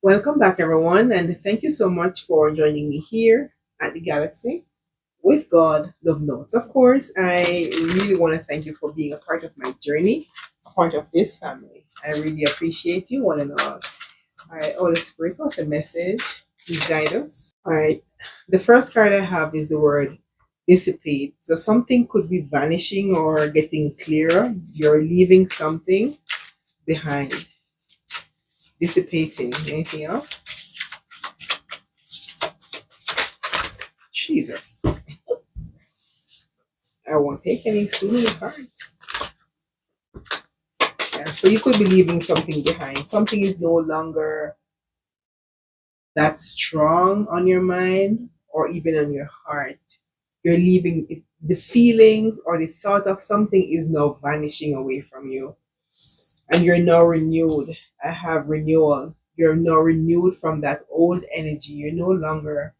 Welcome back, everyone, and thank you so much for joining me here at the Galaxy with God Love Notes. Of course, I really want to thank you for being a part of my journey, a part of this family. I really appreciate you, one and all. All right, Holy Spirit, what's a message? Please guide us. All right, the first card I have is the word dissipate. So something could be vanishing or getting clearer. You're leaving something behind, dissipating. Anything else? Jesus. I won't take any too many cards. Yeah, so you could be leaving something behind. Something is no longer that strong on your mind or even on your heart. You're leaving the feelings or the thought of something is now vanishing away from you. And you're now renewed. I have renewal. You're now renewed from that old energy. You're no longer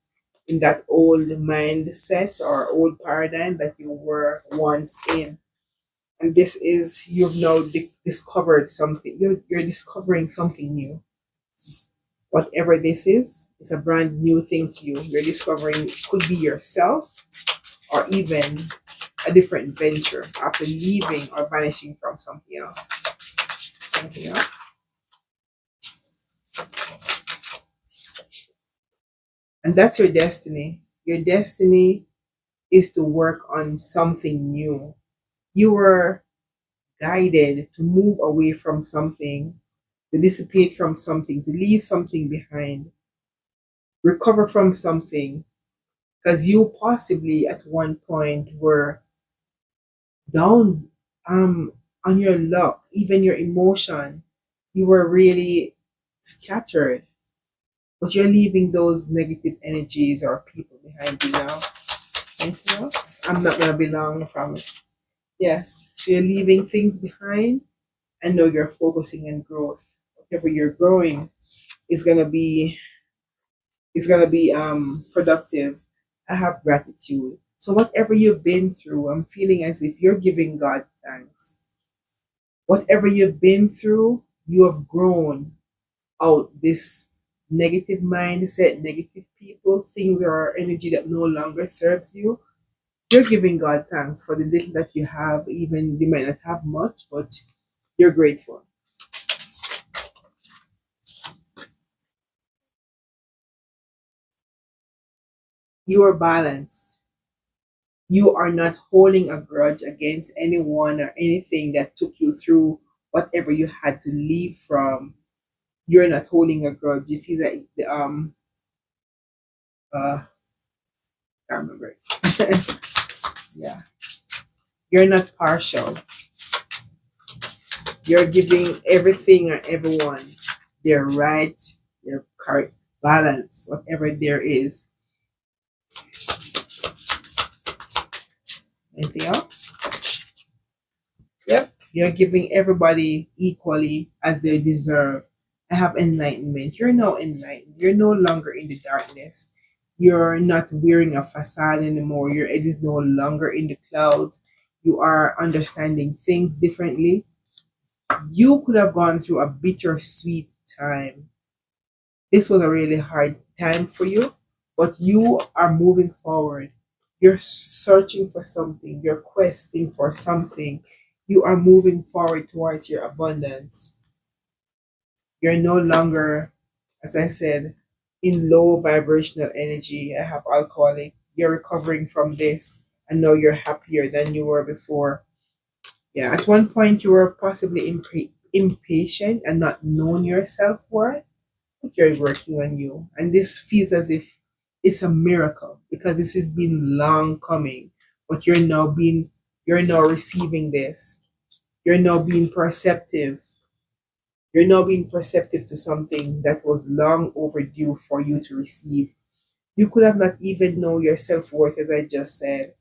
in that old mindset or old paradigm that you were once in. And this is you've now discovered something. You're discovering something new. Whatever this is, it's a brand new thing to you. You're discovering it could be yourself or even a different venture after leaving or vanishing from something else. Anything else? And that's your destiny. Your destiny is to work on something new. You were guided to move away from something, to dissipate from something, to leave something behind, recover from something, because you possibly at one point were down on your luck, even your emotion. You were really scattered, but you're leaving those negative energies or people behind you now. Anything else? I'm not gonna be long, I promise. Yes. So you're leaving things behind and now you're focusing on growth. Whatever you're growing is gonna be productive. I have gratitude. So whatever you've been through, I'm feeling as if you're giving God thanks. Whatever you've been through, you have grown out this negative mindset, negative people, things or energy that no longer serves you. You're giving God thanks for the little that you have, even you might not have much, but you're grateful. You are balanced. You are not holding a grudge against anyone or anything that took you through whatever you had to leave from. You're not holding a grudge. You feel like the I can't remember it. Yeah. You're not partial. You're giving everything or everyone their right, their correct balance, whatever there is. Anything else? Yep. You're giving everybody equally as they deserve. I have enlightenment. You're now enlightened. You're no longer in the darkness. You're not wearing a facade anymore. Your head is no longer in the clouds. You are understanding things differently. You could have gone through a bittersweet time. This was a really hard time for you, but you are moving forward. You're searching for something, you're questing for something. You are moving forward towards your abundance. You're no longer, as I said, in low vibrational energy. I have alcoholic. You're recovering from this, and now you're happier than you were before. Yeah, at one point you were possibly impatient and not knowing your self worth, but you're working on you. And this feels as if it's a miracle because this has been long coming, but you're now receiving this. You're now being perceptive. You're now being perceptive to something that was long overdue for you to receive. You could have not even known your self worth, as I just said,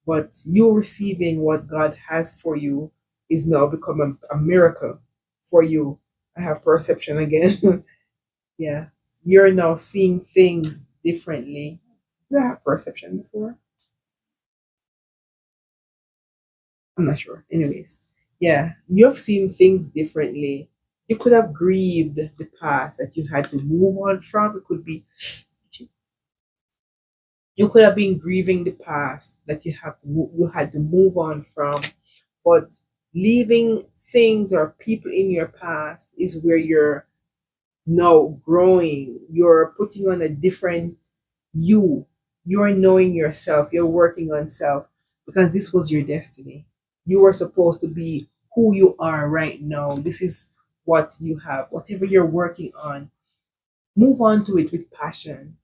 but you receiving what God has for you is now become a miracle for you. I have perception again. Yeah. You're now seeing things differently. Did I have perception before? I'm not sure. Anyways, yeah, you've seen things differently. You could have grieved the past that you had to move on from. It could be you could have been grieving the past that you had to move on from, but leaving things or people in your past is where you're now growing. You're putting on a different you. You're knowing yourself. You're working on self because this was your destiny. You were supposed to be who you are right now. This is what you have. Whatever you're working on, move on to it with passion.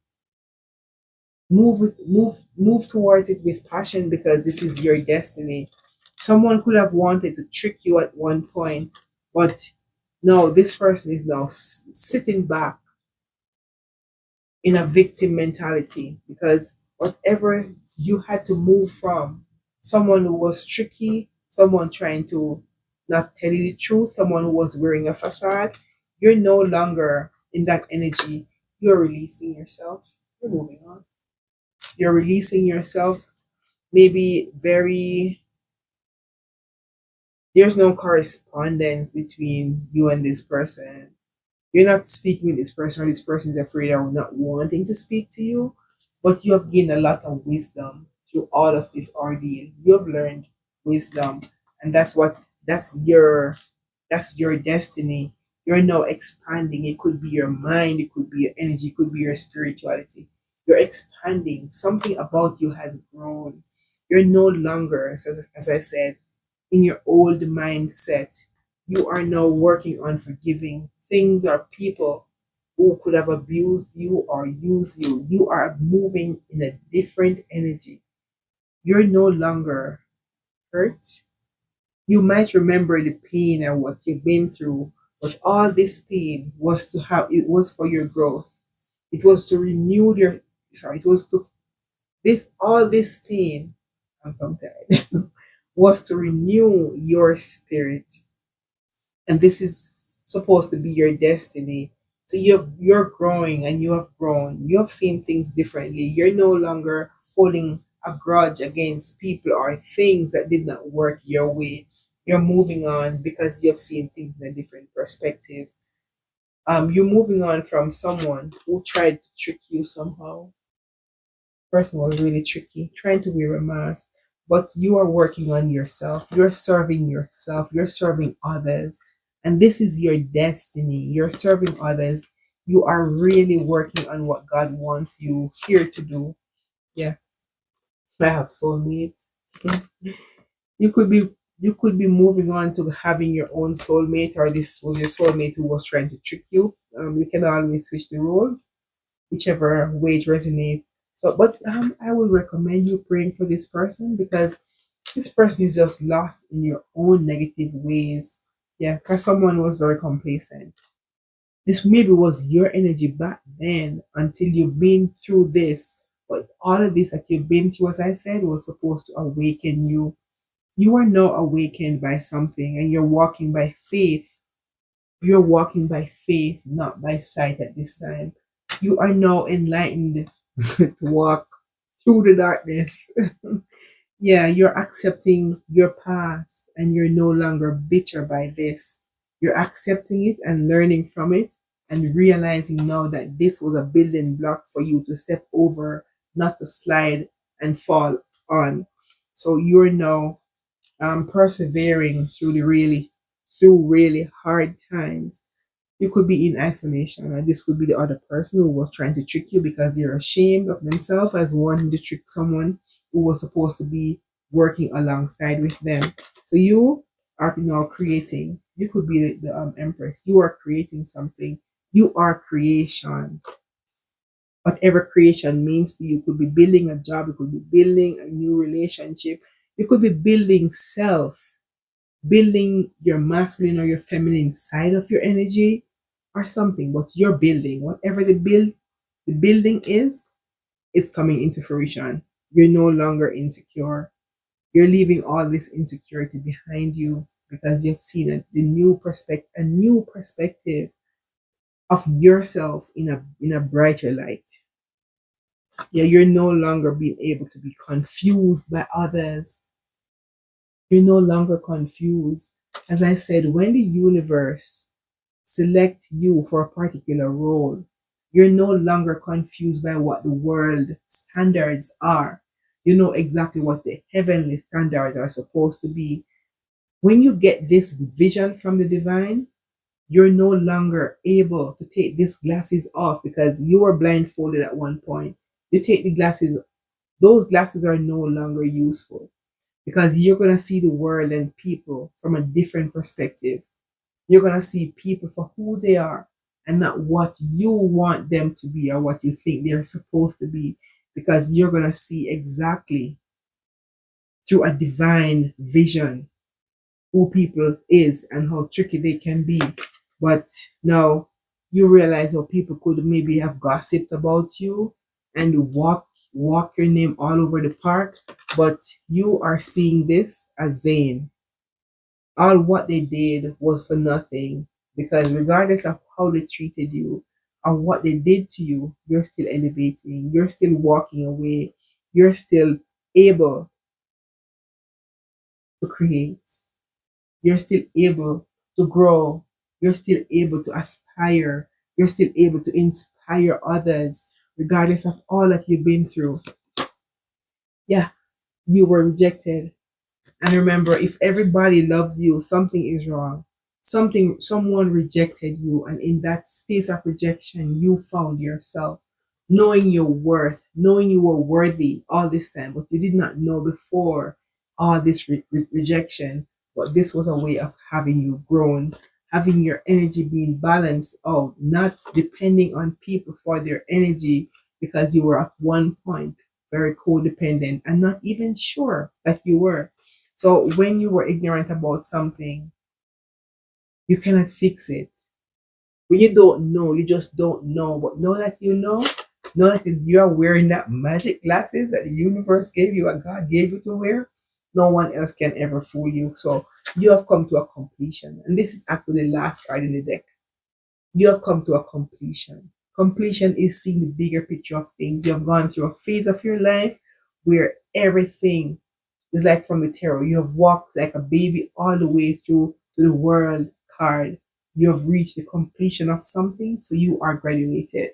Move towards it with passion because this is your destiny. Someone could have wanted to trick you at one point, but no, this person is now sitting back in a victim mentality because whatever you had to move from, someone who was tricky, someone trying to not tell you the truth, someone who was wearing a facade, you're no longer in that energy. You're releasing yourself. You're moving on. You're releasing yourself. Maybe very, there's no correspondence between you and this person. You're not speaking with this person, or this person is afraid or not wanting to speak to you, but you have gained a lot of wisdom through all of this ordeal. You have learned wisdom, and that's your destiny. You're now expanding. It could be your mind, it could be your energy, it could be your spirituality. You're expanding. Something about you has grown. You're no longer, as I said, in your old mindset. You are now working on forgiving things or people who could have abused you or used you. You are moving in a different energy. You're no longer hurt. You might remember the pain and what you've been through, but all this pain was to have, it was for your growth. It was to renew your, sorry, it was to, all this pain, I'm tongue tied, was to renew your spirit. And this is supposed to be your destiny. So you're growing and you have grown. You have seen things differently. You're no longer holding a grudge against people or things that did not work your way. You're moving on because you have seen things in a different perspective. You're moving on from someone who tried to trick you somehow. Person was really tricky, trying to wear a mask, but you are working on yourself. You're serving yourself. You're serving others. And this is your destiny. You're serving others. You are really working on what God wants you here to do. Yeah. I have soulmates. You could be you could be moving on to having your own soulmate, or this was your soulmate who was trying to trick you. You can always switch the role, whichever way it resonates. So, but I would recommend you praying for this person because this person is just lost in your own negative ways. Yeah, because someone was very complacent. This maybe was your energy back then until you've been through this. But all of this that you've been through, as I said, was supposed to awaken you. You are now awakened by something and you're walking by faith. You're walking by faith, not by sight at this time. You are now enlightened to walk through the darkness. Yeah, you're accepting your past and you're no longer bitter by this. You're accepting it and learning from it and realizing now that this was a building block for you to step over, not to slide and fall on. So you're now persevering through really hard times. You could be in isolation, and this could be the other person who was trying to trick you because they're ashamed of themselves as wanting to trick someone who was supposed to be working alongside with them. So you are now creating. You could be the empress. You are creating something. You are creation. Whatever creation means to you, could be building a job. You could be building a new relationship. You could be building self, building your masculine or your feminine side of your energy or something, but you're building whatever the building is, it's coming into fruition. You're no longer insecure. You're leaving all this insecurity behind you because you've seen a new perspective of yourself in a brighter light. Yeah, you're no longer being able to be confused by others. You're no longer confused. As I said, when the universe select you for a particular role. You're no longer confused by what the world standards are. You know exactly what the heavenly standards are supposed to be. When you get this vision from the divine, you're no longer able to take these glasses off because you were blindfolded at one point. You take the glasses, those glasses are no longer useful because you're going to see the world and people from a different perspective. You're going to see people for who they are and not what you want them to be or what you think they're supposed to be, because you're going to see exactly through a divine vision who people is and how tricky they can be. But now you realize how people could maybe have gossiped about you and walk your name all over the park, but you are seeing this as vain. All what they did was for nothing, because regardless of how they treated you or what they did to you, you're still elevating, you're still walking away, you're still able to create, you're still able to grow, you're still able to aspire, you're still able to inspire others, regardless of all that you've been through. Yeah, you were rejected. And remember, if everybody loves you, something is wrong. Someone rejected you, and in that space of rejection, you found yourself, knowing your worth, knowing you were worthy all this time, but you did not know before all this rejection. But this was a way of having you grown, having your energy being balanced out, not depending on people for their energy, because you were at one point very codependent and not even sure that you were. So when you were ignorant about something, you cannot fix it. When you don't know, you just don't know. But know that you are wearing that magic glasses that the universe gave you and God gave you to wear. No one else can ever fool you. So you have come to a completion. And this is actually the last card in the deck. You have come to a completion. Completion is seeing the bigger picture of things. You have gone through a phase of your life where everything is like from the tarot. You have walked like a baby all the way through to the world card. You have reached the completion of something, so you are graduated.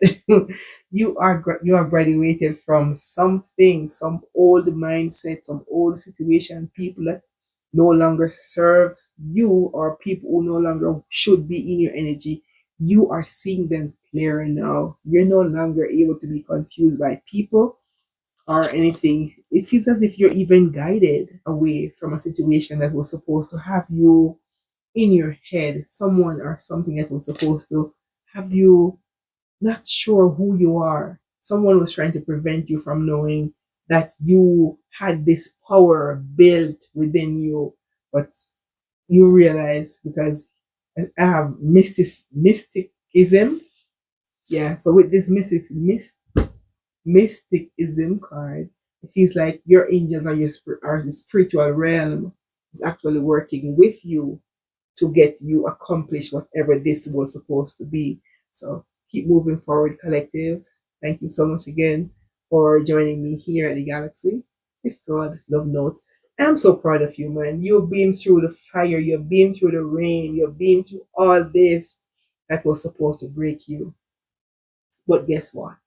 You are graduated from something, some old mindset, some old situation, people that no longer serves you or people who no longer should be in your energy. You are seeing them clearer now. You're no longer able to be confused by people or anything. It feels as if you're even guided away from a situation that was supposed to have you in your head, someone or something that was supposed to have you not sure who you are. Someone was trying to prevent you from knowing that you had this power built within you, but you realize because I have mysticism. Yeah, so with this mysticism card, it feels like your angels or or the spiritual realm is actually working with you to get you accomplish whatever this was supposed to be. So keep moving forward, collective. Thank you so much again for joining me here at the Galaxy. With God, love notes. I'm so proud of you, man. You've been through the fire, you've been through the rain, you've been through all this that was supposed to break you. But guess what?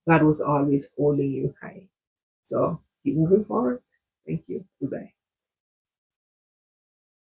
God was always holding you high. So keep moving forward. Thank you. Goodbye.